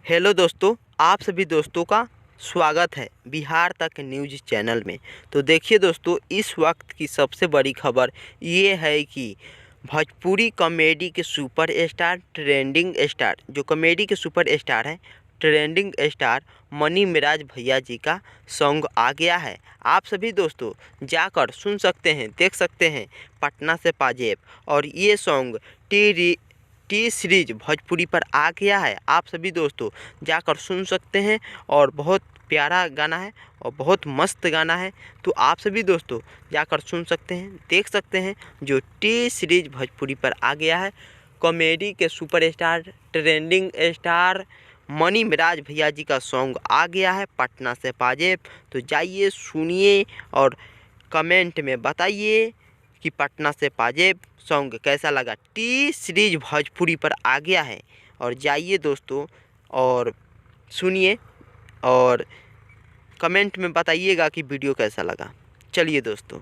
Hello दोस्तों, आप सभी दोस्तों का स्वागत है बिहार तक न्यूज़ चैनल में। तो देखिए दोस्तों, इस वक्त की सबसे बड़ी खबर ये है कि भोजपुरी कॉमेडी के सुपर स्टार ट्रेंडिंग स्टार जो कॉमेडी के सुपर स्टार हैं ट्रेंडिंग स्टार मनी मिराज भैया जी का सॉन्ग आ गया है। आप सभी दोस्तों जाकर सुन सकते हैं, देख सकते हैं पटना से पाजेब। और ये सॉन्ग टी सीरीज भोजपुरी पर आ गया है। आप सभी दोस्तों जाकर सुन सकते हैं और बहुत प्यारा गाना है और बहुत मस्त गाना है। तो आप सभी दोस्तों जाकर सुन सकते हैं, देख सकते हैं जो टी सीरीज भोजपुरी पर आ गया है। कॉमेडी के superstar trending star Mani Meraj भैया जी का सॉन्ग आ गया है पटना से पाजेब। तो जाइए सुनिए और कमेंट में बताइए कि पटना से पाजेब सॉन्ग कैसा लगा। टी सीरीज भोजपुरी पर आ गया है और जाइए दोस्तों और सुनिए और कमेंट में बताइएगा कि वीडियो कैसा लगा। चलिए दोस्तों।